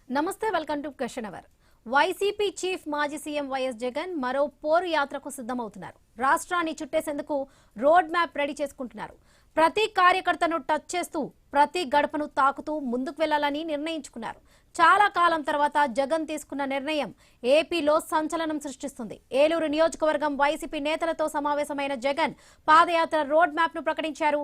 నమస్తే welcome to question hour. YCP chief మాజీ CM YS Jagan మరో పోరు యాత్రకు సిద్ధమవుతున్నారు. రాష్ట్రాన్ని చుట్టేసేందుకు రోడ్ మ్యాప్ రెడీ చేసుకుంటున్నారు. ప్రతి కార్యకర్తను టచ్ చేస్తూ ప్రతి గడపను తాకుతూ ముందుకు వెళ్లాలని నిర్ణయించుకున్నారు. చాలా కాలం తర్వాత జగన్ తీసుకున్న నిర్ణయం ఏపీలో సంచలనం సృష్టిస్తుంది. ఏలూరు నియోజకవర్గం వైసీపీ నేతలతో సమావేశమైన జగన్ పాదయాత్ర రోడ్ మ్యాప్ ను ప్రకటించారు.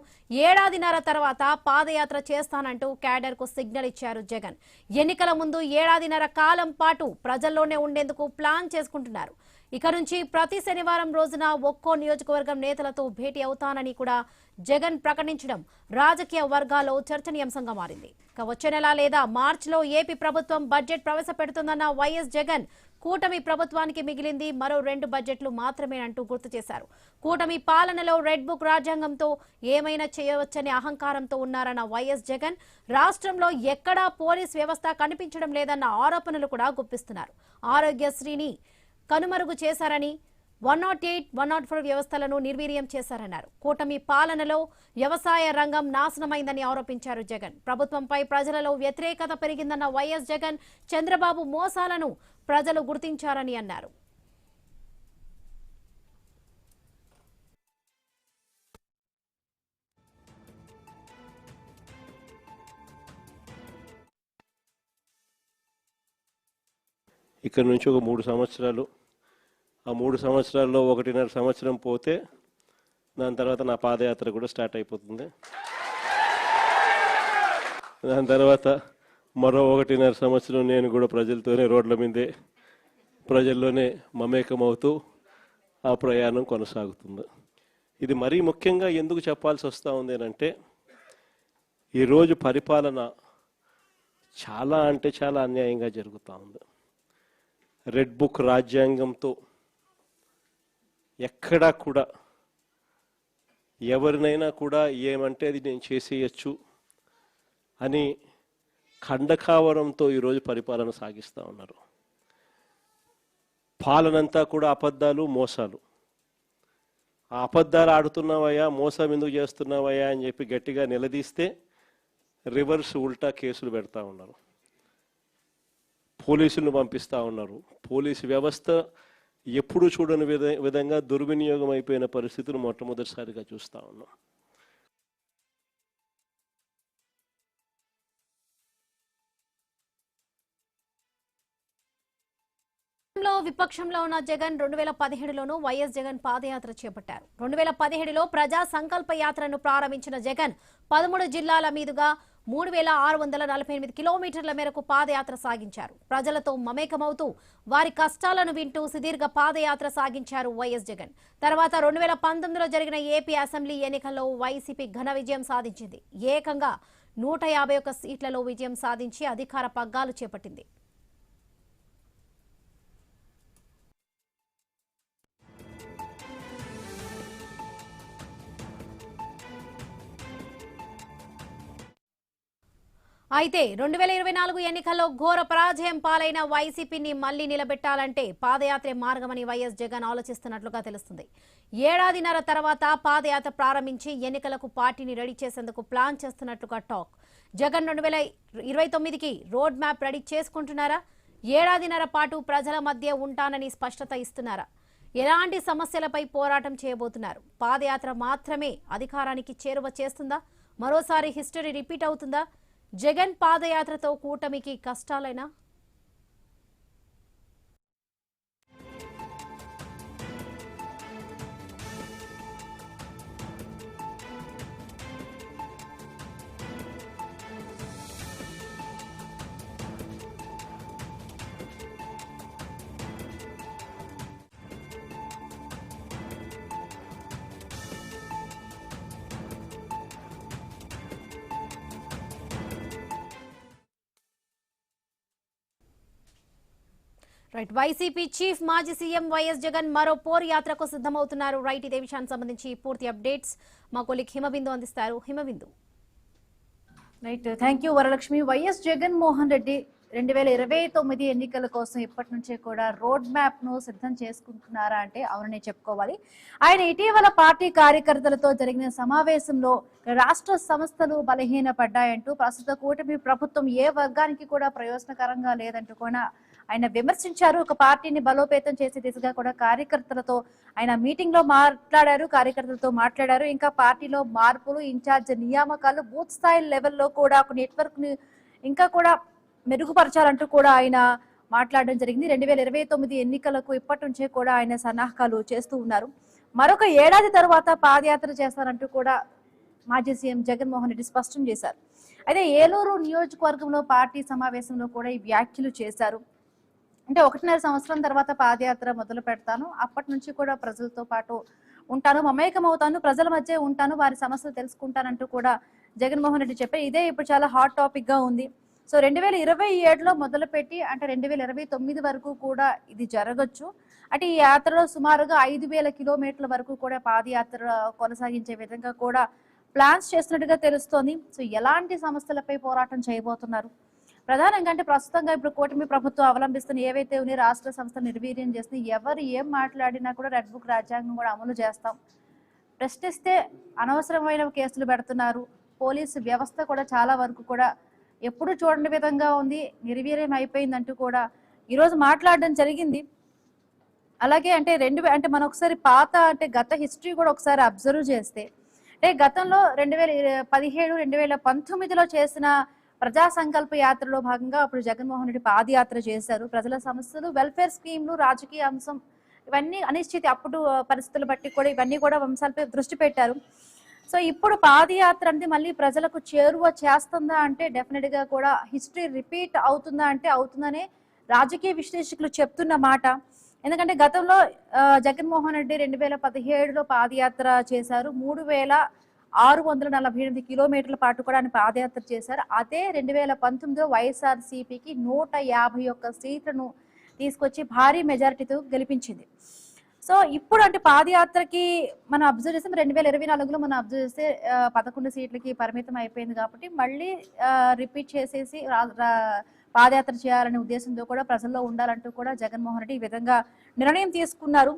ఏడాదిన్నర తర్వాత పాదయాత్ర చేస్తానంటూ క్యాడర్ కు సిగ్నల్ ఇచ్చారు జగన్. ఎన్నికల ముందు ఏడాదిన్నర కాలం పాటు ప్రజల్లోనే ఉండేందుకు ప్లాన్ చేసుకుంటున్నారు. ఇక నుంచి ప్రతి శనివారం రోజున ఒక్కో నియోజకవర్గం నేతలతో భేటీ అవుతానని కూడా జగన్ ప్రకటించడం రాజకీయ వర్గాల్లో చర్చనీయాంశంగా మారింది. వచ్చే నెల లేదా మార్చిలో ఏపీ ప్రభుత్వం బడ్జెట్ ప్రవేశపెడుతుందన్న వైఎస్ జగన్ కూటమి ప్రభుత్వానికి మిగిలింది మరో 2 బడ్జెట్లు మాత్రమేనంటూ గుర్తు చేశారు. కూటమి పాలనలో రెడ్ బుక్ రాజ్యాంగంతో ఏమైనా చేయవచ్చనే అహంకారంతో ఉన్నారన్న వైఎస్ జగన్ రాష్ట్రంలో ఎక్కడా పోలీస్ వ్యవస్థ కనిపించడం లేదన్న ఆరోపణలు కూడా గుప్పిస్తున్నారు. ఆరోగ్యశ్రీని కనుమరుగు చేశారని 108, 104 వ్యవస్థలను నిర్వీర్యం చేశారన్నారు. కూటమి పాలనలో వ్యవసాయ రంగం నాశనమైందని ఆరోపించారు జగన్. ప్రభుత్వంపై ప్రజలలో వ్యతిరేకత పెరిగిందన్న వైఎస్ జగన్ చంద్రబాబు మోసాలను ప్రజలు గుర్తించారని అన్నారు. ఇక్కడ నుంచి ఒక 3 సంవత్సరాలు, ఆ 3 సంవత్సరాల్లో 1.5 సంవత్సరం పోతే దాని తర్వాత నా పాదయాత్ర కూడా స్టార్ట్ అయిపోతుంది. దాని తర్వాత మరో 1.5 సంవత్సరం నేను కూడా ప్రజలతోనే రోడ్ల మీదే ప్రజల్లోనే మమేకమవుతూ ఆ ప్రయాణం కొనసాగుతుంది. ఇది మరీ ముఖ్యంగా ఎందుకు చెప్పాల్సి వస్తూ ఉంది అంటే ఈరోజు పరిపాలన చాలా అంటే చాలా అన్యాయంగా జరుగుతూ ఉంది. రెడ్ బుక్ రాజ్యాంగంతో ఎక్కడా కూడా ఎవరినైనా కూడా ఏమంటే అది నేను చేసేయచ్చు అని ఖండకావరంతో ఈరోజు పరిపాలన సాగిస్తూ ఉన్నారు. పాలనంతా కూడా అబద్ధాలు, మోసాలు. ఆ అబద్ధాలు ఆడుతున్నావయ్యా, మోసం ఎందుకు చేస్తున్నావయ్యా అని చెప్పి గట్టిగా నిలదీస్తే రివర్స్ ఉల్టా కేసులు పెడతా ఉన్నారు. పోలీసులను పంపిస్తూ ఉన్నారు. పోలీసు వ్యవస్థ ఎప్పుడు చూడని విధంగా దుర్వినియోగం అయిపోయిన పరిస్థితులు మొట్టమొదటిసారిగా చూస్తూ ఉన్నాం. విపక్షంలో ఉన్న జగన్ 2017లోనూ వైఎస్ జగన్ పాదయాత్ర చేపట్టారు. 2017లో ప్రజా సంకల్ప యాత్రను ప్రారంభించిన జగన్ 13 జిల్లాల మీదుగా 3648 కిలోమీటర్ల మేరకు పాదయాత్ర సాగించారు. ప్రజలతో మమేకమవుతూ వారి కష్టాలను వింటూ సుదీర్ఘ పాదయాత్ర సాగించారు వైఎస్ జగన్. తర్వాత 2019లో జరిగిన ఏపీ అసెంబ్లీ ఎన్నికల్లో వైసీపీ ఘన విజయం సాధించింది. ఏకంగా 151 సీట్లలో విజయం సాధించి అధికార పగ్గాలు చేపట్టింది. అయితే 2024 ఎన్నికల్లో ఘోర పరాజయం పాలైన వైసీపీని మళ్లీ నిలబెట్టాలంటే పాదయాత్రే మార్గమని వైఎస్ జగన్ ఆలోచిస్తున్నట్లుగా తెలుస్తుంది. ఏడాదిన్నర తర్వాత పాదయాత్ర ప్రారంభించి ఎన్నికలకు పార్టీని రెడీ చేసేందుకు ప్లాన్ చేస్తున్నట్లుగా టాక్. జగన్ 2029కి రోడ్ మ్యాప్ రెడీ చేసుకుంటున్నారా? ఏడాదిన్నర పాటు ప్రజల మధ్య ఉంటానని స్పష్టత ఇస్తున్నారా? ఎలాంటి సమస్యలపై పోరాటం చేయబోతున్నారు? పాదయాత్ర మాత్రమే అధికారానికి చేరువ చేస్తుందా? మరోసారి హిస్టరీ రిపీట్ అవుతుందా? జగన్ పాదయాత్రతో కూటమికి కష్టాలైనా? రైట్, వైసీపీ చీఫ్ మాజీ సీఎం వైఎస్ జగన్ మరో పోరు యాత్రకు సిద్ధమవుతున్నారు. రైట్, ఇదే విషయానికి సంబంధించి పూర్తి అప్డేట్స్ మా కొలీగ్ హిమబిందు అందిస్తారు. Himabindu. Right, thank you Varalakshmi. YS Jaganmohan Reddy 2029 ఎన్నికల కోసం ఇప్పటి నుంచే కూడా రోడ్ మ్యాప్ ను సిద్ధం చేసుకుంటున్నారా అంటే అవుననే చెప్పుకోవాలి. ఆయన ఇటీవల పార్టీ కార్యకర్తలతో జరిగిన సమావేశంలో రాష్ట్ర సంస్థలు బలహీనపడ్డాయంటూ ప్రస్తుత కూటమి ప్రభుత్వం ఏ వర్గానికి కూడా ప్రయోజనకరంగా లేదంటూ కూడా ఆయన విమర్శించారు. ఒక పార్టీని బలోపేతం చేసే దిశగా కూడా కార్యకర్తలతో ఆయన మీటింగ్ లో కార్యకర్తలతో మాట్లాడారు. ఇంకా పార్టీలో మార్పులు, ఇన్ఛార్జ్ నియామకాలు, బూత్ స్థాయి లెవెల్లో కూడా ఒక నెట్వర్క్ ని ఇంకా కూడా మెరుగుపరచాలంటూ కూడా ఆయన మాట్లాడడం జరిగింది. 2029 ఎన్నికలకు ఇప్పటి నుంచే కూడా ఆయన సన్నాహకాలు చేస్తూ ఉన్నారు. మరొక ఏడాది తర్వాత పాదయాత్ర చేస్తారంటూ కూడా మాజీ సీఎం జగన్మోహన్ రెడ్డి స్పష్టం చేశారు. అయితే ఏలూరు నియోజకవర్గంలో పార్టీ సమావేశంలో కూడా ఈ వ్యాఖ్యలు చేశారు. అంటే 1.5 సంవత్సరం తర్వాత పాదయాత్ర మొదలు పెడతాను, అప్పటి నుంచి కూడా ప్రజలతో పాటు ఉంటాను, మమేకమవుతాను, ప్రజల మధ్య ఉంటాను, వారి సమస్యలు తెలుసుకుంటానంటూ కూడా జగన్మోహన్ రెడ్డి చెప్పారు. ఇదే ఇప్పుడు చాలా హాట్ టాపిక్ గా ఉంది. సో 2027లో మొదలుపెట్టి అంటే 2029 వరకు కూడా ఇది జరగచ్చు. అంటే ఈ యాత్రలో సుమారుగా 5,000 కిలోమీటర్ల వరకు కూడా పాదయాత్ర కొనసాగించే విధంగా కూడా ప్లాన్స్ చేస్తున్నట్టుగా తెలుస్తోంది. సో ఎలాంటి సమస్యలపై పోరాటం చేయబోతున్నారు? ప్రధానంగా అంటే ప్రస్తుతంగా ఇప్పుడు కూటమి ప్రభుత్వం అవలంబిస్తున్న ఏవైతే ఉన్నాయో రాష్ట్ర సంస్థలు నిర్వీర్యం చేస్తుంది, ఎవరు ఏం మాట్లాడినా కూడా రెడ్ బుక్ రాజ్యాంగం కూడా అమలు చేస్తాం, ప్రశ్నిస్తే అనవసరమైన కేసులు పెడుతున్నారు, పోలీసు వ్యవస్థ కూడా చాలా వరకు కూడా ఎప్పుడు చూడని విధంగా ఉంది, నిర్వీర్యం అయిపోయిందంటూ కూడా ఈరోజు మాట్లాడడం జరిగింది. అలాగే అంటే మనం ఒకసారి గత హిస్టరీ కూడా ఒకసారి అబ్జర్వ్ చేస్తే అంటే గతంలో 2017, 2019లో చేసిన ప్రజా సంకల్ప యాత్రలో భాగంగా అప్పుడు జగన్మోహన్ రెడ్డి పాదయాత్ర చేశారు. ప్రజల సమస్యలు, వెల్ఫేర్ స్కీమ్లు, రాజకీయ అంశం, ఇవన్నీ అనిశ్చితి అప్పుడు పరిస్థితులు బట్టి కూడా ఇవన్నీ కూడా అంశాలపై దృష్టి పెట్టారు. సో ఇప్పుడు పాదయాత్ర అంటే మళ్ళీ ప్రజలకు చేరువ చేస్తుందా అంటే డెఫినెట్ గా కూడా హిస్టరీ రిపీట్ అవుతుందా అంటే అవుతుందనే రాజకీయ విశ్లేషకులు చెప్తున్న మాట. ఎందుకంటే గతంలో జగన్మోహన్ రెడ్డి 2017లో పాదయాత్ర చేశారు. 3,648 కిలోమీటర్ల పాటు కూడా ఆయన పాదయాత్ర చేశారు. అదే 2019లో వైఎస్ఆర్సీపీకి 151 సీట్లను తీసుకొచ్చి భారీ మెజారిటీతో గెలిపించింది. సో ఇప్పుడు అంటే పాదయాత్రకి మనం అబ్జర్వ్ చేస్తే 2024లో మనం అబ్జర్వ్ చేస్తే 11 సీట్లకి పరిమితం అయిపోయింది. కాబట్టి మళ్ళీ రిపీట్ చేసేసి పాదయాత్ర చేయాలనే ఉద్దేశంతో కూడా ప్రజల్లో ఉండాలంటూ కూడా జగన్మోహన్ రెడ్డి ఈ విధంగా నిర్ణయం తీసుకున్నారు.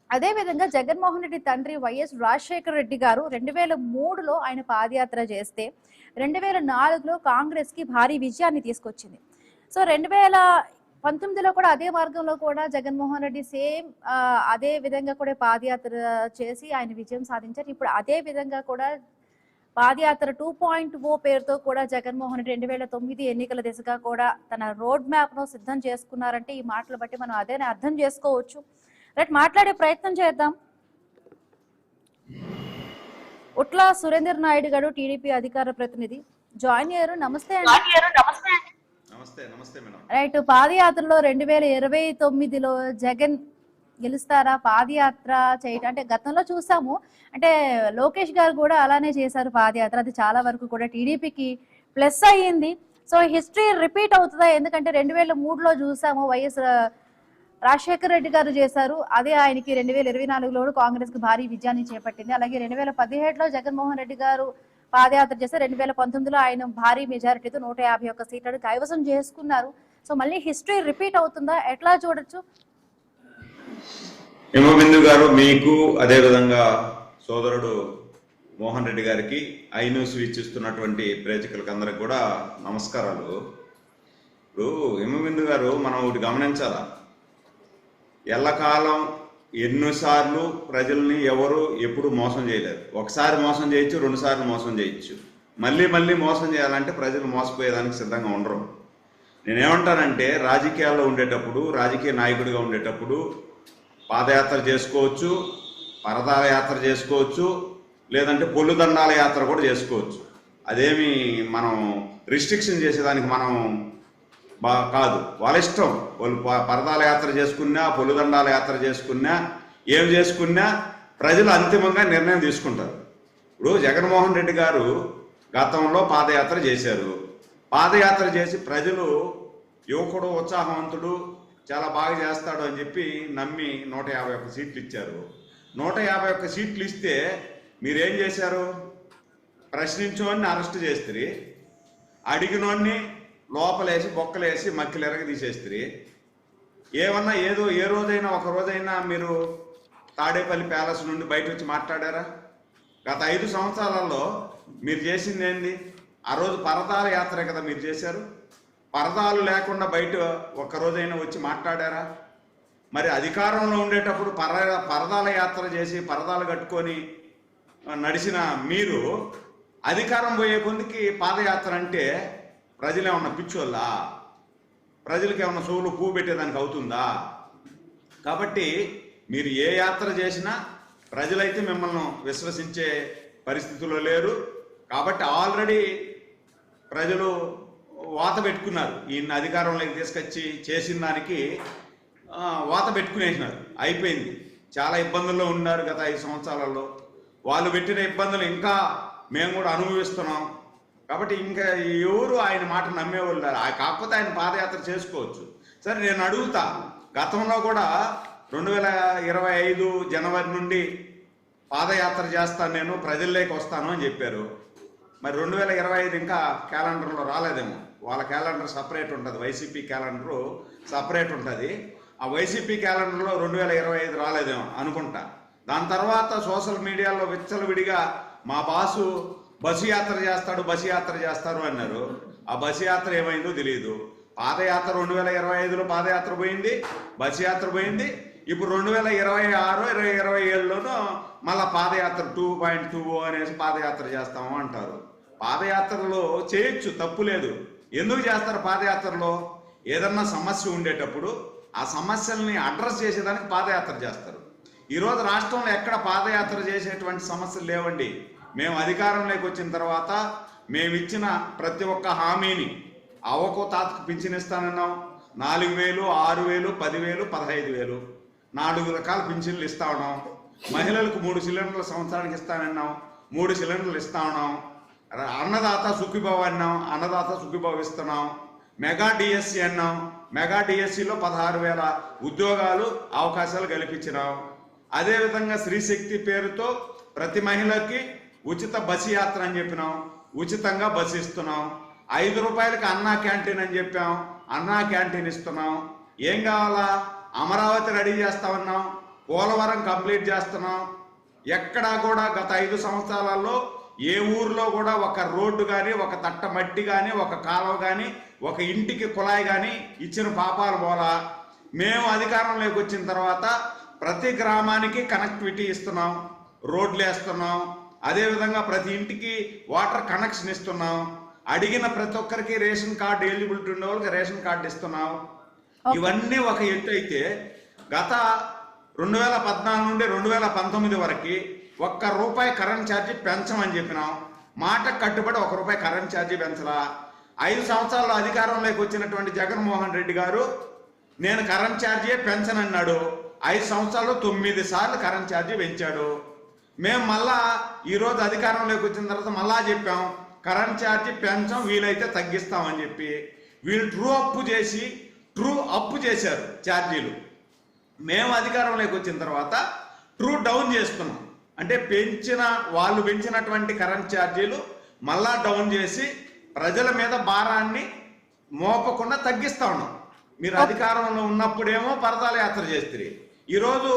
అదే విధంగా జగన్మోహన్ రెడ్డి తండ్రి వైఎస్ రాజశేఖర రెడ్డి గారు 2003లో ఆయన పాదయాత్ర చేస్తే 2004లో కాంగ్రెస్ కి భారీ విజయాన్ని తీసుకొచ్చింది. సో 2019లో కూడా అదే మార్గంలో కూడా జగన్మోహన్ రెడ్డి సేమ్ అదే విధంగా కూడా పాదయాత్ర చేసి ఆయన విజయం సాధించారు. ఇప్పుడు అదే విధంగా కూడా పాదయాత్ర 2.0 పేరుతో కూడా జగన్మోహన్ రెడ్డి 2009 ఎన్నికల దిశగా కూడా తన రోడ్ మ్యాప్ ను సిద్ధం చేసుకున్నారంటే ఈ మాటలు బట్టి మనం అదే అర్థం చేసుకోవచ్చు. రైట్, మాట్లాడే ప్రయత్నం చేద్దాం. ఉట్ల సురేందర్ నాయుడు గారు టీడీపీ అధికార ప్రతినిధి జాయిన్ అయ్యారు. నమస్తే అండి. రైట్, పాదయాత్రలో 2029లో జగన్ గెలుస్తారా? పాదయాత్ర చేయటం అంటే గతంలో చూసాము, అంటే లోకేష్ గారు కూడా అలానే చేశారు పాదయాత్ర, అది చాలా వరకు కూడా టీడీపీకి ప్లస్ అయ్యింది. సో హిస్టరీ రిపీట్ అవుతుందా? ఎందుకంటే 2003లో చూసాము వైఎస్ రాజశేఖర రెడ్డి గారు చేశారు, అదే ఆయనకి 2024లో కాంగ్రెస్ కి భారీ విజయాన్ని చేపట్టింది. అలాగే 2017లో జగన్మోహన్ రెడ్డి గారు పాదయాత్ర చేశారు. 2019లో ఆయన భారీ మెజారిటీతో 151 సీట్లను కైవసం చేసుకున్నారు. సో మళ్ళీ హిస్టరీ రిపీట్ అవుతుందా? ఎట్లా చూడొచ్చు? హిమబిందు గారు, మీకు అదేవిధంగా సోదరుడు మోహన్ రెడ్డి గారికి, ఐ న్యూస్ వీక్షిస్తున్నటువంటి ప్రేక్షకులకు అందరికి కూడా నమస్కారాలు. ఇప్పుడు హిమబిందు గారు, మనం ఒకటి గమనించాలా, ఎల్లకాలం ఎన్నిసార్లు ప్రజల్ని ఎవరు ఎప్పుడు మోసం చేయలేరు. ఒకసారి మోసం చేయొచ్చు, 2 సార్లు మోసం చేయొచ్చు. మళ్ళీ మళ్ళీ మోసం చేయాలంటే ప్రజలు మోసపోయేదానికి సిద్ధంగా ఉండరు. నేనేమంటానంటే, రాజకీయాల్లో ఉండేటప్పుడు, రాజకీయ నాయకుడిగా ఉండేటప్పుడు పాదయాత్ర చేసుకోవచ్చు, పరదాల యాత్ర చేసుకోవచ్చు, లేదంటే పొల్లుదండాల యాత్ర కూడా చేసుకోవచ్చు. అదేమి మనం రిస్ట్రిక్షన్ చేసేదానికి మనం కాదు, వాళ్ళ ఇష్టం. వాళ్ళు పరదాల యాత్ర చేసుకున్నా, పొల్లుదండాల యాత్ర చేసుకున్నా, ఏం చేసుకున్నా ప్రజలు అంతిమంగా నిర్ణయం తీసుకుంటారు. ఇప్పుడు జగన్మోహన్ రెడ్డి గారు గతంలో పాదయాత్ర చేశారు. పాదయాత్ర చేసి ప్రజలు యువకుడు, ఉత్సాహవంతుడు, చాలా బాగా చేస్తాడు అని చెప్పి నమ్మి 151 సీట్లు ఇచ్చారు. 151 సీట్లు ఇస్తే మీరేం చేశారు? ప్రశ్నించోని అరెస్ట్ చేస్తారు, అడిగినోన్ని లోపలేసి బొక్కలేసి మక్కిలు ఎరగ తీసేస్తారు. ఏమన్నా ఏదో ఏ రోజైనా ఒక రోజైనా మీరు తాడేపల్లి ప్యాలెస్ నుండి బయట వచ్చి మాట్లాడారా? గత 5 సంవత్సరాలలో మీరు చేసింది ఏంది? ఆ రోజు పరదాల యాత్ర కదా మీరు చేశారు. పరదాలు లేకుండా బయట ఒక్క రోజైనా వచ్చి మాట్లాడారా? మరి అధికారంలో ఉండేటప్పుడు పరదాల యాత్ర చేసి పరదాలు కట్టుకొని నడిచిన మీరు అధికారం పోయే కొందికి పాదయాత్ర అంటే ప్రజలు ఏమన్నా పిచ్చోళ్ళా? ప్రజలకు ఏమన్నా సోలు పువ్వు పెట్టేదానికి అవుతుందా? కాబట్టి మీరు ఏ యాత్ర చేసినా ప్రజలైతే మిమ్మల్ని విశ్వసించే పరిస్థితుల్లో లేరు. కాబట్టి ఆల్రెడీ ప్రజలు వాత పెట్టుకున్నారు. ఈయన అధికారంలోకి తీసుకొచ్చి చేసిన దానికి వాత పెట్టుకునేసినారు. అయిపోయింది. చాలా ఇబ్బందుల్లో ఉన్నారు గత 5 సంవత్సరాలలో. వాళ్ళు పెట్టిన ఇబ్బందులు ఇంకా మేము కూడా అనుభవిస్తున్నాం. కాబట్టి ఇంకా ఎవరు ఆయన మాట నమ్మేవాళ్ళు. కాకపోతే ఆయన పాదయాత్ర చేసుకోవచ్చు. సరే, నేను అడుగుతా, గతంలో కూడా 2025 జనవరి నుండి పాదయాత్ర చేస్తాను, నేను ప్రజల్లోకి వస్తాను అని చెప్పారు. మరి 2025 ఇంకా క్యాలెండర్లో రాలేదేమో. వాళ్ళ క్యాలెండర్ సపరేట్ ఉంటుంది, వైసీపీ క్యాలెండరు సపరేట్ ఉంటుంది. ఆ వైసీపీ క్యాలెండర్లో 2025 రాలేదేమో అనుకుంటా. దాని తర్వాత సోషల్ మీడియాలో విచ్చలవిడిగా మా బాసు బస్సు యాత్ర చేస్తాడు, బస్సు యాత్ర చేస్తారు అన్నారు. ఆ బస్సు యాత్ర ఏమైందో తెలియదు. పాదయాత్ర 2025లో పాదయాత్ర పోయింది, బస్సు యాత్ర పోయింది. ఇప్పుడు 2026, 2027లోనూ మళ్ళా పాదయాత్ర 2.20 అనేసి పాదయాత్ర చేస్తాము అంటారు. పాదయాత్రలో చేయొచ్చు, తప్పు లేదు. ఎందుకు చేస్తారు పాదయాత్రలో? ఏదన్నా సమస్య ఉండేటప్పుడు ఆ సమస్యల్ని అడ్రస్ చేసేదానికి పాదయాత్ర చేస్తారు. ఈరోజు రాష్ట్రంలో ఎక్కడ పాదయాత్ర చేసేటువంటి సమస్యలు లేవండి. మేము అధికారంలోకి వచ్చిన తర్వాత మేము ఇచ్చిన ప్రతి ఒక్క హామీని అవ్వకో తాతకు పింఛన్ ఇస్తానన్నాం. 4,000, 6,000, 10,000, 15,000 4 రకాల పింఛన్లు ఇస్తా ఉన్నాం. మహిళలకు 3 సిలిండర్లు సంవత్సరానికి ఇస్తానన్నాం, 3 సిలిండర్లు ఇస్తా ఉన్నాం. అన్నదాత సుఖీభావ అన్నాం, అన్నదాత సుఖీభావ ఇస్తున్నాం. మెగా డిఎస్సి అన్నాం, మెగా డిఎస్సిలో 16,000 ఉద్యోగాలు అవకాశాలు కల్పించినాం. అదేవిధంగా స్త్రీశక్తి పేరుతో ప్రతి మహిళకి ఉచిత బస్సు యాత్ర అని చెప్పినాం, ఉచితంగా బస్సు ఇస్తున్నాం. 5 రూపాయలకి అన్నా క్యాంటీన్ అని చెప్పాం, అన్నా క్యాంటీన్ ఇస్తున్నాం. ఏం కావాలా? అమరావతి రెడీ చేస్తామన్నాం, పోలవరం కంప్లీట్ చేస్తున్నాం. ఎక్కడా కూడా గత 5 సంవత్సరాలలో ఏ ఊర్లో కూడా ఒక రోడ్డు కానీ, ఒక తట్ట మట్టి కానీ, ఒక కాలువ కానీ, ఒక ఇంటికి కుళాయి కానీ ఇచ్చిన పాపాలు పోలా. మేము అధికారంలోకి వచ్చిన తర్వాత ప్రతి గ్రామానికి కనెక్టివిటీ ఇస్తున్నాం, రోడ్లు వేస్తున్నాం. అదేవిధంగా ప్రతి ఇంటికి వాటర్ కనెక్షన్ ఇస్తున్నాం. అడిగిన ప్రతి ఒక్కరికి రేషన్ కార్డు ఎలిజిబిలిటీ ఉండే వాళ్ళకి రేషన్ కార్డు ఇస్తున్నాం. ఇవన్నీ ఒక ఎత్తు అయితే, గత 2014 నుండి 2019 వరకు ₹1 కరెంట్ ఛార్జీ పెంచమని చెప్పినాం. మాటకు కట్టుబడి ₹1 కరెంట్ ఛార్జీ పెంచలా. 5 సంవత్సరాల్లో అధికారంలోకి వచ్చినటువంటి జగన్మోహన్ రెడ్డి గారు నేను కరెంట్ ఛార్జీ పెంచనన్నాడు. 5 సంవత్సరాల్లో 9 సార్లు కరెంట్ ఛార్జీ పెంచాడు. మేము మళ్ళా ఈరోజు అధికారంలోకి వచ్చిన తర్వాత మళ్ళా చెప్పాం, కరెంట్ ఛార్జీ పెంచం, వీలైతే తగ్గిస్తామని చెప్పి. వీళ్ళు ట్రూ అప్పు చేశారు ఛార్జీలు. మేము అధికారంలోకి వచ్చిన తర్వాత ట్రూ డౌన్ చేస్తున్నాం. అంటే వాళ్ళు పెంచినటువంటి కరెంట్ ఛార్జీలు మళ్ళా డౌన్ చేసి ప్రజల మీద భారాన్ని మోపకుండా తగ్గిస్తా ఉన్నాం. మీరు అధికారంలో ఉన్నప్పుడేమో పరదాల యాత్ర చేస్తారు. ఈరోజు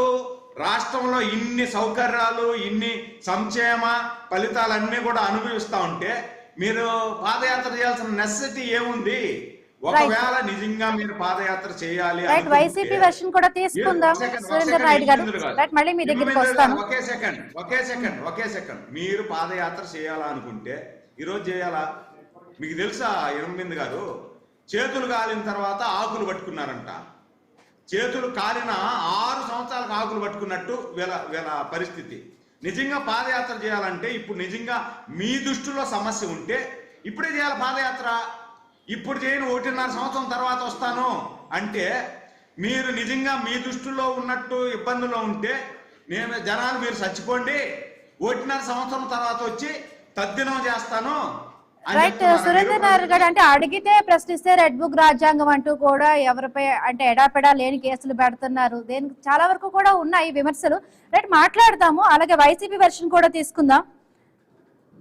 రాష్ట్రంలో ఇన్ని సౌకర్యాలు, ఇన్ని సంక్షేమ ఫలితాలన్నీ కూడా అనుభవిస్తూ ఉంటే మీరు పాదయాత్ర చేయాల్సిన నెసెసిటీ ఏముంది? ఒకవేళ నిజంగా మీరు పాదయాత్ర చేయాలి వైసీపీ వెర్షన్ కూడా తీసుకుందాం. సురేంద్ర నాయుడు గారు, మళ్ళీ మీ దగ్గరికి వస్తాను. ఒకే సెకండ్ మీరు పాదయాత్ర చేయాలనుకుంటే ఈరోజు చేయాలా? మీకు తెలుసా ఎనిమిది గారు, చేతులు కాలిన తర్వాత ఆకులు పట్టుకున్నారంట. చేతులు కాలిన 6 సంవత్సరాలకు ఆకులు పట్టుకున్నట్టు వీళ్ళ పరిస్థితి. నిజంగా పాదయాత్ర చేయాలంటే ఇప్పుడు నిజంగా మీ దృష్టిలో సమస్య ఉంటే ఇప్పుడే చేయాలి పాదయాత్ర. ఇప్పుడు చేయను 1.5 సంవత్సరం తర్వాత వస్తాను అంటే మీరు నిజంగా మీ దృష్టిలో ఉన్నట్టు ఇబ్బందుల్లో ఉంటే జనాలు మీరు చచ్చిపోండి, 1.5 సంవత్సరం తర్వాత వచ్చి తద్దినం చేస్తాను. రైట్ సురేంద్ర నాయుడు గారు, అంటే అడిగితే ప్రశ్నిస్తే రెడ్ బుక్ రాజ్యాంగం అంటూ కూడా ఎవరిపై అంటే ఎడాపెడా లేని కేసులు పెడుతున్నారు. దేనికి చాలా వరకు కూడా ఉన్నాయి విమర్శలు. రైట్, మాట్లాడతాము. అలాగే వైసీపీ వెర్షన్ కూడా తీసుకుందాం.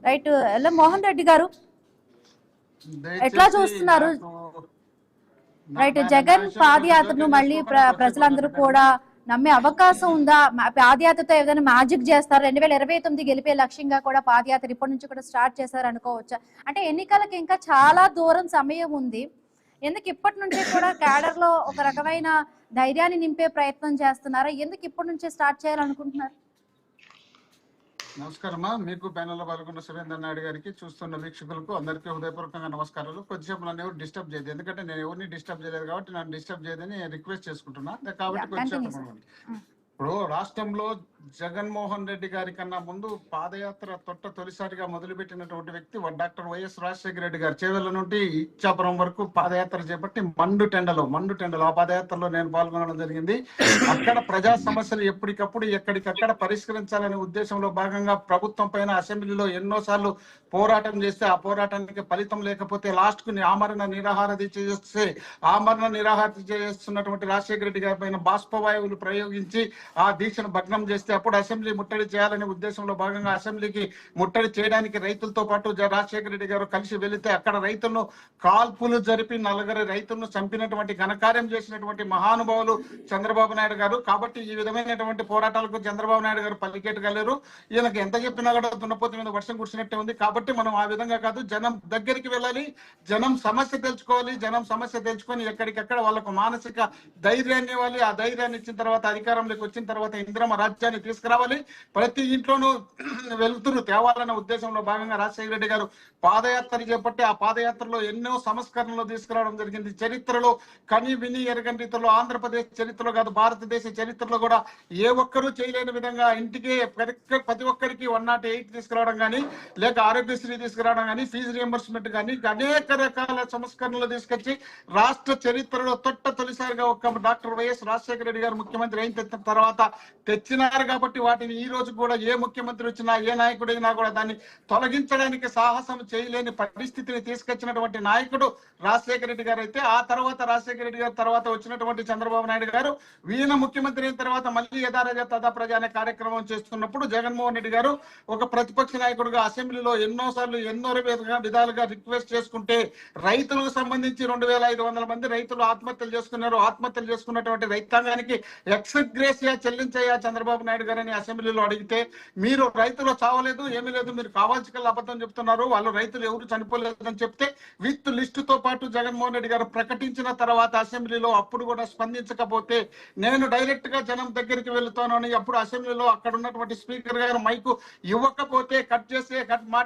రైట్, ఎల్ల మోహన్ రెడ్డి గారు ఎట్లా చూస్తున్నారు? రైట్, జగన్ పాదయాత్రను మళ్ళీ ప్రజలందరూ కూడా నమ్మే అవకాశం ఉందా? పాదయాత్రతో ఏదైనా మ్యాజిక్ చేస్తారు? 2029 గెలిపే లక్ష్యంగా కూడా పాదయాత్ర ఇప్పటి నుంచి కూడా స్టార్ట్ చేశారు అనుకోవచ్చా? అంటే ఎన్నికలకు ఇంకా చాలా దూరం సమయం ఉంది, ఎందుకు ఇప్పటి నుంచే కూడా క్యాడర్ లో ఒక రకమైన ధైర్యాన్ని నింపే ప్రయత్నం చేస్తున్నారా? ఎందుకు ఇప్పటి నుంచే స్టార్ట్ చేయాలనుకుంటున్నారు? నమస్కారమ్మా, మీకు ప్యానెల్లో పాల్గొన్న సురేందర్ నాయుడు గారికి, చూస్తున్న వీక్షకులకు అందరికీ హృదయపూర్వకంగా నమస్కారాలు. కొద్దిసేపు నన్ను ఎవరు డిస్టర్బ్ చేయదు, ఎందుకంటే నేను ఎవరిని డిస్టర్బ్ చేయలేదు కాబట్టి నన్ను డిస్టర్బ్ చేయదని రిక్వెస్ట్ చేసుకుంటున్నా. కాబట్టి కొద్దిసేపు ఇప్పుడు రాష్ట్రంలో జగన్మోహన్ రెడ్డి గారి కన్నా ముందు పాదయాత్ర తొలిసారిగా మొదలుపెట్టినటువంటి వ్యక్తి డాక్టర్ వైఎస్ రాజశేఖర రెడ్డి గారు. చేవెళ్ల నుండి ఇచ్చాపురం వరకు పాదయాత్ర చేపట్టి మండు టెండలో ఆ పాదయాత్రలో నేను పాల్గొనడం జరిగింది. అక్కడ ప్రజా సమస్యలు ఎప్పటికప్పుడు ఎక్కడికక్కడ పరిష్కరించాలనే ఉద్దేశంలో భాగంగా ప్రభుత్వం పైన అసెంబ్లీలో ఎన్నోసార్లు పోరాటం చేస్తే ఆ పోరాటానికి ఫలితం లేకపోతే లాస్ట్ కు ఆమరణ నిరాహార దీక్ష చేస్తే ఆమరణ నిరాహార దీక్ష చేస్తున్నటువంటి రాజశేఖర రెడ్డి గారి పైన బాష్పవాయువులు ప్రయోగించి ఆ దీక్షను భగ్నం చేస్తే అప్పుడు అసెంబ్లీ ముట్టడి చేయాలనే ఉద్దేశంలో భాగంగా అసెంబ్లీకి ముట్టడి చేయడానికి రైతులతో పాటు రాజశేఖర రెడ్డి గారు కలిసి వెళితే అక్కడ రైతులను కాల్పులు జరిపి 4 రైతులను చంపినటువంటి ఘనకార్యం చేసినటువంటి మహానుభావులు చంద్రబాబు నాయుడు గారు. కాబట్టి ఈ విధమైనటువంటి పోరాటాలకు చంద్రబాబు నాయుడు గారు పలికేటగలరు. ఈయనకు ఎంత చెప్పినా కూడా దున్నపోతు మీద వర్షం కురిసినట్టే ఉంది. కాబట్టి మనం ఆ విధంగా కాదు, జనం దగ్గరికి వెళ్ళాలి, జనం సమస్య తెలుసుకోవాలి. జనం సమస్య తెలుసుకొని ఎక్కడికక్కడ వాళ్ళకు మానసిక ధైర్యాన్ని ఇవ్వాలి. ఆ ధైర్యాన్ని ఇచ్చిన తర్వాత అధికారంలోకి వచ్చిన తర్వాత ఇంద్రమ రాజ్యాన్ని తీసుకురావాలి. ప్రతి ఇంట్లోనూ వెలుతురు తేవాలన్న ఉద్దేశంలో భాగంగా రాజశేఖర రెడ్డి గారు పాదయాత్ర చేపట్టి ఆ పాదయాత్రలో ఎన్నో సంస్కరణలు తీసుకురావడం జరిగింది. చరిత్రలో కని విని ఎరగని రీతిలో, ఆంధ్రప్రదేశ్ చరిత్రలో కాదు భారతదేశ చరిత్రలో కూడా ఏ ఒక్కరూ చేయలేని విధంగా ఇంటికే ప్రతి ఒక్కరికి 108 తీసుకురావడం కానీ, లేక ఆరోగ్యశ్రీ తీసుకురావడం కానీ, ఫీజు రియంబర్స్మెంట్ కానీ అనేక రకాల సంస్కరణలు తీసుకొచ్చి రాష్ట్ర చరిత్రలో తొలిసారిగా ఒక డాక్టర్ వైఎస్ రాజశేఖర రెడ్డి గారు ముఖ్యమంత్రి అయిన తర్వాత తెచ్చినారు. కాబట్టి వాటిని ఈ రోజు కూడా ఏ ముఖ్యమంత్రి వచ్చినా ఏ నాయకుడు అయినా కూడా దాన్ని తొలగించడానికి సాహసం చేయలేని పరిస్థితిని తీసుకొచ్చినటువంటి నాయకుడు రాజశేఖర రెడ్డి గారు అయితే, ఆ తర్వాత రాజశేఖర రెడ్డి గారి తర్వాత వచ్చినటువంటి చంద్రబాబు నాయుడు గారు ఈయన ముఖ్యమంత్రి అయిన తర్వాత మళ్ళీ యథారాజ తథా ప్రజ అనే కార్యక్రమం చేస్తున్నప్పుడు జగన్మోహన్ రెడ్డి గారు ఒక ప్రతిపక్ష నాయకుడిగా అసెంబ్లీలో ఎన్నోసార్లు ఎన్నో విధాలుగా రిక్వెస్ట్ చేసుకుంటే రైతులకు సంబంధించి 2500 మంది రైతులు ఆత్మహత్యలు చేసుకున్నారు. ఆత్మహత్యలు చేసుకున్నటువంటి రైతాంగానికి ఎక్స్గ్రేసియా చెల్లించయ్యా చంద్రబాబు నాయుడు గారని అసెంబ్లీలో అడిగితే, మీరు రైతులు చావలేదు ఏమీ లేదు, మీరు కావాల్సిన అబద్ధం చెప్తున్నారు, వాళ్ళు రైతులు ఎవరు చనిపోలేదని చెప్తే విత్ లిస్టుతో పాటు జగన్మోహన్ రెడ్డి గారు ప్రకటించిన తర్వాత అసెంబ్లీలో అప్పుడు కూడా స్పందించకపోతే నేను డైరెక్ట్ గా జనం దగ్గరికి వెళ్తానని అప్పుడు అసెంబ్లీలో అక్కడ ఉన్నటువంటి స్పీకర్ గారు మైకు ఇవ్వకపోతే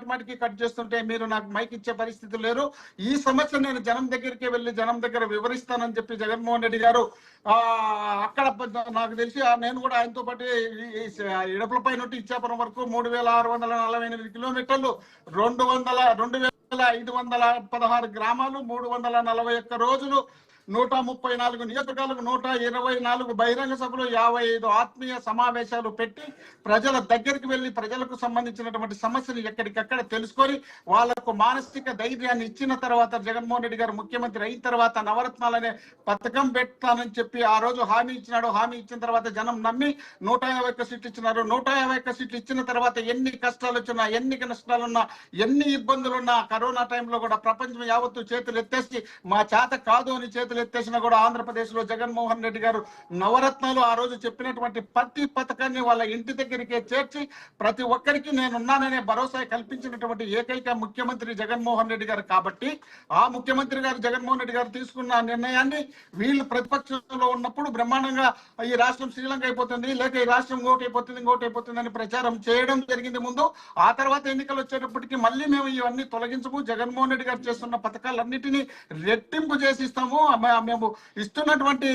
మాటికి కట్ చేస్తుంటే మీరు నాకు మైక్ ఇచ్చే పరిస్థితి లేరు, ఈ సమస్య నేను జనం దగ్గరికి వెళ్ళి జనం దగ్గర వివరిస్తానని చెప్పి జగన్మోహన్ రెడ్డి గారు అక్కడ నాకు తెలిసి నేను కూడా ఆయనతో పాటు ఇడపలపై నుండి ఇచ్చాపురం వరకు 3648 కిలోమీటర్లు, 2516 గ్రామాలు, 341 రోజులు, 134 నియోజకవర్గాలకు 124 బహిరంగ సభలు, 55 ఆత్మీయ సమావేశాలు పెట్టి ప్రజల దగ్గరికి వెళ్లి ప్రజలకు సంబంధించినటువంటి సమస్యలు ఎక్కడికక్కడ తెలుసుకొని వాళ్లకు మానసిక ధైర్యాన్ని ఇచ్చిన తర్వాత జగన్మోహన్ రెడ్డి గారు ముఖ్యమంత్రి అయిన తర్వాత నవరత్నాలనే పథకం పెడతానని చెప్పి ఆ రోజు హామీ ఇచ్చినాడు. హామీ ఇచ్చిన తర్వాత జనం నమ్మి 151 సీట్లు ఇచ్చినారు. 151 సీట్లు ఇచ్చిన తర్వాత ఎన్ని కష్టాలు వచ్చినా, ఎన్ని నష్టాలున్నా, ఎన్ని ఇబ్బందులున్నా, కరోనా టైంలో కూడా ప్రపంచం యావత్తు చేతులు ఎత్తేసి మా చేత కాదు అని చేతులు ఎత్తేసినా కూడా ఆంధ్రప్రదేశ్ లో జగన్మోహన్ రెడ్డి గారు నవరత్నాలు ఆ రోజు చెప్పినటువంటి ప్రతి పథకాన్ని వాళ్ళ ఇంటి దగ్గరికే చేర్చి ప్రతి ఒక్కరికి నేనున్నాననే భరోసా కల్పించినటువంటి ఏకైక ముఖ్యమంత్రి జగన్మోహన్ రెడ్డి గారు. కాబట్టి ఆ ముఖ్యమంత్రి గారు జగన్మోహన్ రెడ్డి గారు తీసుకున్న నిర్ణయాన్ని వీళ్ళు ప్రతిపక్షంలో ఉన్నప్పుడు బ్రహ్మాండంగా ఈ రాష్ట్రం శ్రీలంక అయిపోతుంది, లేక ఈ రాష్ట్రం ఇంకోటి అని ప్రచారం చేయడం జరిగింది ముందు. ఆ తర్వాత ఎన్నికలు వచ్చేటప్పటికి మళ్ళీ మేము ఇవన్నీ తొలగించము, జగన్మోహన్ రెడ్డి గారు చేస్తున్న పథకాలన్నిటినీ రెట్టింపు చేసి ఇస్తాము, మేము ఇస్తున్నటువంటి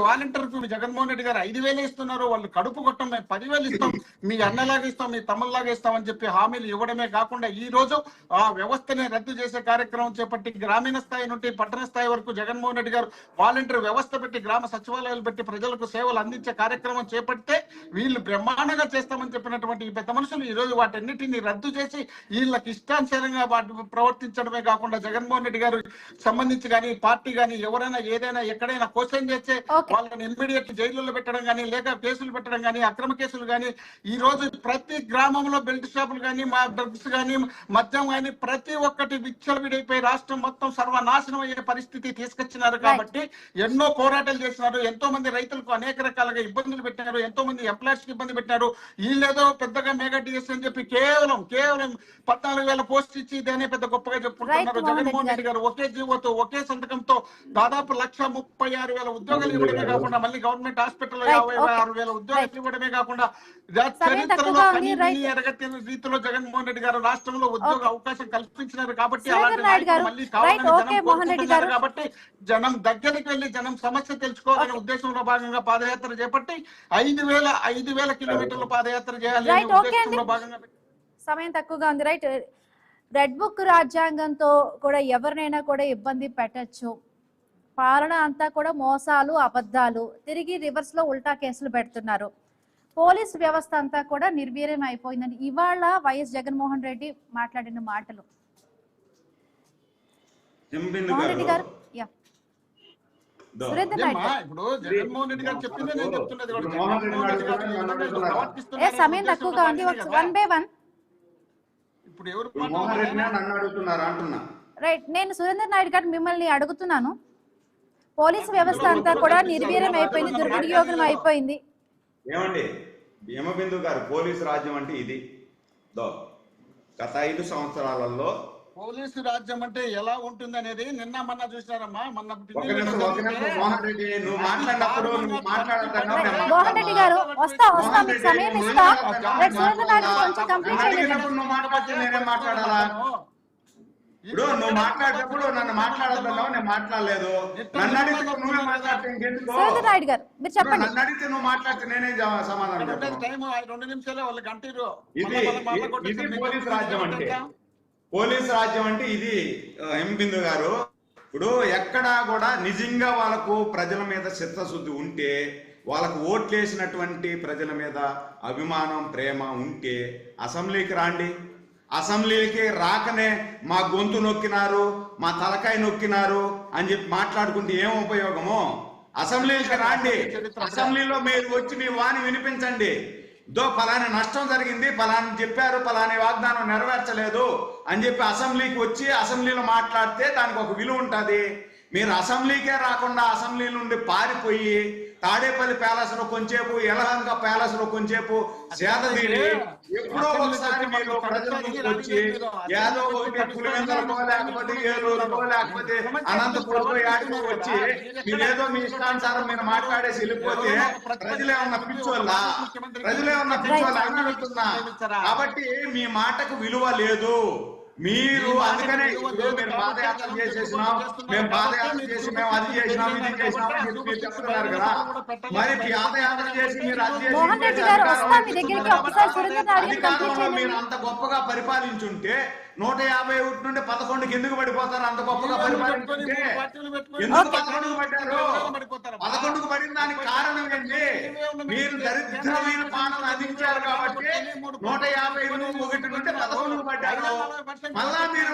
వాలంటీర్ కు జగన్మోహన్ రెడ్డి గారు 5,000 ఇస్తున్నారు, వాళ్ళు కడుపు కొట్టం, మేము 10,000 ఇస్తాం, మీ అన్నలాగా ఇస్తాం, మీ తమ్ముళ్లాగా ఇస్తామని చెప్పి హామీలు ఇవ్వడమే కాకుండా ఈ రోజు ఆ వ్యవస్థని రద్దు చేసే కార్యక్రమం చేపట్టి గ్రామీణ స్థాయి నుండి పట్టణ స్థాయి వరకు జగన్మోహన్ రెడ్డి గారు వాలంటీర్ వ్యవస్థ పెట్టి గ్రామ సచివాలయాలు పెట్టి ప్రజలకు సేవలు అందించే కార్యక్రమం చేపడితే వీళ్ళు బ్రహ్మాండంగా చేస్తామని చెప్పినటువంటి ఈ పెద్ద మనుషులు ఈ రోజు వాటన్నిటిని రద్దు చేసి వీళ్ళకి ఇష్టానుసారంగా వాటి ప్రవర్తించడమే కాకుండా జగన్మోహన్ రెడ్డి గారు సంబంధించి కానీ పార్టీ కానీ ఎవరైనా ఏదైనా ఎక్కడైనా క్వశ్చన్ చేస్తే Okay. వాళ్ళని ఇమ్మీడియట్ జైలులో పెట్టడం కానీ, లేక కేసులు పెట్టడం కానీ, అక్రమ కేసులు కానీ, ఈ రోజు ప్రతి గ్రామంలో బెల్ట్ షాపులు కానీ, మా డ్రగ్స్ కానీ, మద్యం కానీ ప్రతి ఒక్కటి విచ్చలవిడైపోయి రాష్ట్రం మొత్తం సర్వనాశనం అయ్యే పరిస్థితి తీసుకొచ్చినారు. కాబట్టి ఎన్నో పోరాటాలు చేసినారు, ఎంతో మంది రైతులకు అనేక రకాలుగా ఇబ్బందులు పెట్టినారు, ఎంతో మంది ఎంప్లాయర్స్ కి ఇబ్బంది పెట్టినారు. వీళ్ళేదో పెద్దగా మెగా డిఎస్ అని చెప్పి కేవలం 14,000 పోస్ట్ ఇచ్చి ఇదేనే పెద్ద గొప్పగా చెప్పుకుంటున్నారు. జగన్మోహన్ రెడ్డి గారు ఒకే జీవోతో ఒకే సంతకంతో దాదాపు 1,36,000 ఉద్యోగాలు ఇవ్వడమే కాకుండా, మళ్ళీ గవర్నమెంట్ హాస్పిటల్లో 56,000 ఉద్యోగాలు ఇవ్వడమే కాకుండా, చరిత్రలో ఎరగతిన రీతిలో జగన్మోహన్ రెడ్డి గారు రాష్ట్రంలో ఉద్యోగ అవకాశం కల్పించినారు. కాబట్టి అలాంటి మళ్ళీ కావాలని జనం కోరుకుంటున్నారు. కాబట్టి జనం దగ్గరికి వెళ్లి జనం సమస్య తెలుసుకోవాలనే ఉద్దేశంలో భాగంగా పాదయాత్ర చేపట్టి 5,000 కిలోమీటర్ల పాదయాత్ర చేయాలని ఉద్దేశంలో భాగంగా. సమయం తక్కువగా ఉంది. రైట్, రెడ్ బుక్ రాజ్యాంగంతో కూడా ఎవరినైనా కూడా ఇబ్బంది పెట్టచ్చు. పాలన అంతా కూడా మోసాలు, అబద్ధాలు, తిరిగి రివర్స్ లో ఉల్టా కేసులు పెడుతున్నారు. పోలీస్ వ్యవస్థ అంతా కూడా నిర్వీర్యం అయిపోయిందని ఇవాళ వైఎస్ జగన్మోహన్ రెడ్డి మాట్లాడిన మాటలు. మోహన్ రెడ్డి గారు, సురేంద్ర నాయుడు ఇప్పుడు జగన్మోహన్ రెడ్డి గారు చెప్పిందే నేను చెప్తున్నది కూడా. సమయం తక్కువగా ఉంది. 1 by 1. ఇప్పుడు ఎవరు రైట్, నేను సురేంద్ర నాయుడు గారు మిమ్మల్ని అడుగుతున్నాను. పోలీసు వ్యవస్థ అంతా కూడా నిర్వీర్యం అయిపోయింది, దుర్వినియోగం అయిపోయింది. ఏమండి భీమబిందు గారు, పోలీసు రాజ్యం అంటే ఇది. గత 5 సంవత్సరాలలో పోలీసు రాజ్యం అంటే ఎలా ఉంటుంది అనేది నిన్న మొన్న చూసినారమ్మా. మోహన్ రెడ్డి గారు వస్తా మీకు సమయం ఇస్తా. సురేంద్ర నాయుడు కొంచెం కంప్లీట్ చేయండి. ఇప్పుడు నువ్వు మాట్లాడేటప్పుడు నన్ను మాట్లాడొద్దన్నావు, నేను మాట్లాడలేదు. నన్ను అడిగితే నువ్వే మాట్లాడితే ఇంకెందుకు? సురేంద్ర నాయుడు గారు మీరు చెప్పండి. నన్ను అడిగితే నువ్వు మాట్లాడితే నేనే సమాధానం చెప్తాను. టైం 2 నిమిషాలే వాళ్ళు గంటలు. ఇది పోలీసు రాజ్యం అంటే. పోలీసు రాజ్యం అంటే ఇది బిందు గారు. ఇప్పుడు ఎక్కడా కూడా నిజంగా వాళ్ళకు ప్రజల మీద చిత్తశుద్ధి ఉంటే, వాళ్ళకు ఓట్లేసినటువంటి ప్రజల మీద అభిమానం, ప్రేమ ఉంటే అసెంబ్లీకి రాండి. అసెంబ్లీకి రాకనే మా గొంతు నొక్కినారు, మా తలకాయ నొక్కినారు అని చెప్పి మాట్లాడుకుంటే ఏం ఉపయోగమో? అసెంబ్లీకి రాండి. అసెంబ్లీలో మీరు వచ్చి మీ వాణి వినిపించండి. ఫలాని నష్టం జరిగింది, ఫలాని చెప్పారు, ఫలాని వాగ్దానం నెరవేర్చలేదు అని చెప్పి అసెంబ్లీకి వచ్చి అసెంబ్లీలో మాట్లాడితే దానికి ఒక విలువ ఉంటుంది. మీరు అసెంబ్లీకే రాకుండా అసెంబ్లీ నుండి పారిపోయి తాడేపల్లి ప్యాలెస్ లో కొంచెంసేపు, యలహంక ప్యాలెస్ లో కొంచెంసేపు సేద తీరి ఎప్పుడో ఒకసారి మీరు ప్రజల నుంచి వచ్చి ఏదో ఒకటి పులివెందులకో లేకపోతే ఏలూరుకో లేకపోతే అనంతపురంకో యాడికో వచ్చి మీరేదో మీ ఇష్టానుసారం మీరు మాట్లాడేసి వెళ్ళిపోతే ప్రజలేమన్నా పిచ్చోళ్ళ అని అడుగుతున్నా. కాబట్టి మీ మాటకు విలువ లేదు. మీరు అందుకనే మీరు పాదయాత్ర చేసేసినాం, మేము పాదయాత్ర చేసి మేము అది చేసినాం, ఇది చేసినాం అని చెప్పి మీరు చెప్తున్నారు కదా. మరి పాదయాత్ర చేసి మీరు అది అధికారంలో మీరు అంత గొప్పగా పరిపాలించుంటే 151 నుండి 11కి ఎందుకు పడిపోతారు? అంత గొప్పగా పరిపాలించుంటే ఎందుకు 11కు పడ్డారు? 11కు పడిన దానికి కారణం ఏంటి? మీరు దరిద్రమైన పాలన అందించారు కాబట్టి 151 నుండి 11కు పడ్డారు. మళ్ళా మీరు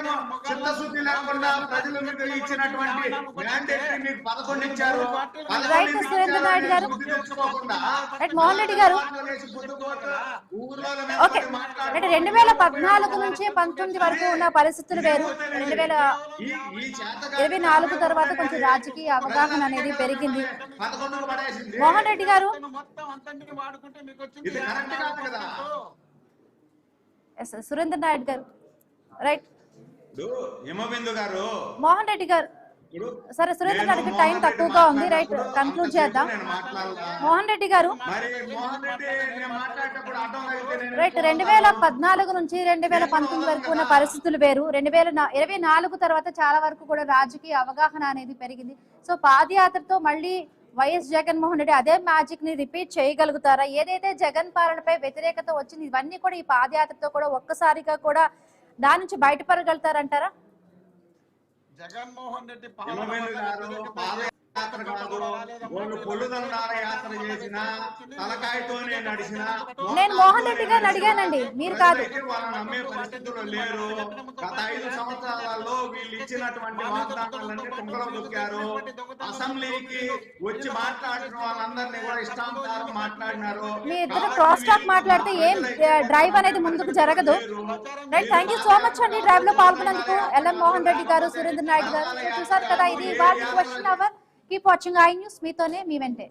చిత్తశుద్ధి లేకుండా ప్రజల మీద ఇచ్చినటువంటి మ్యాండేట్ మీకు 11 ఇచ్చారు. మోహన్ రెడ్డి గారు 2014 నుంచి 19 వరకు ఉన్న పరిస్థితులు వేరు. 2024 తర్వాత కొంచెం రాజకీయ అవగాహన అనేది పెరిగింది. మోహన్ రెడ్డి గారు, సురేంద్ర నాయుడు గారు, రైట్. మోహన్ రెడ్డి గారు, సరే సురేంద్ర నాయుడు టైం తక్కువగా ఉంది, రైట్, కన్క్లూడ్ చేద్దాం. మోహన్ రెడ్డి గారు, రైట్, 2014 నుంచి 2019 వరకు ఉన్న పరిస్థితులు వేరు. 2024 తర్వాత చాలా వరకు కూడా రాజకీయ అవగాహన అనేది పెరిగింది. సో పాదయాత్రతో మళ్ళీ వైఎస్ జగన్మోహన్ రెడ్డి అదే మ్యాజిక్ ని రిపీట్ చేయగలుగుతారా? ఏదైతే జగన్ పాలనపై వ్యతిరేకత వచ్చింది, ఇవన్నీ కూడా ఈ పాదయాత్రతో కూడా ఒక్కసారిగా కూడా దాని నుంచి బయటపడగలుగుతారంటారా? జగన్మోహన్ రెడ్డి యాత్ర కాదు, వాళ్ళు పొల్లుదండాల యాత్ర చేసిన తలకాయతోనే నడిచిన నేను మోహన్ రెడ్డి గారిని అడిగానండి, మీరు కాదు. వాళ్ళని నమ్మే పరిస్థితుల్లో లేరు. గత 5 సంవత్సరాలలో వీళ్ళు ఇచ్చినటువంటి వాగ్దానాలన్నీ తుంగలో దొక్కారు. అసెంబ్లీకి వచ్చి మాట్లాడిన వాళ్ళందరినీ కూడా ఇష్టానుసారం మాట్లాడినారు. మీ ఇద్దరు క్రాస్ టాక్ మాట్లాడితే ఏం డ్రైవ్ అనేది ముందుకు జరగదు. Right, thank you so much అండి డ్రైవ్ లో పాల్గొన్నందుకు ఎల్ఎన్ మోహన్ రెడ్డి గారు, సురేంద్ర నాయుడు గారు. చూసారు కదా, ఇది వాళ్ళ question hour. Keep watching i news, మీతోనే మీ వెంటే.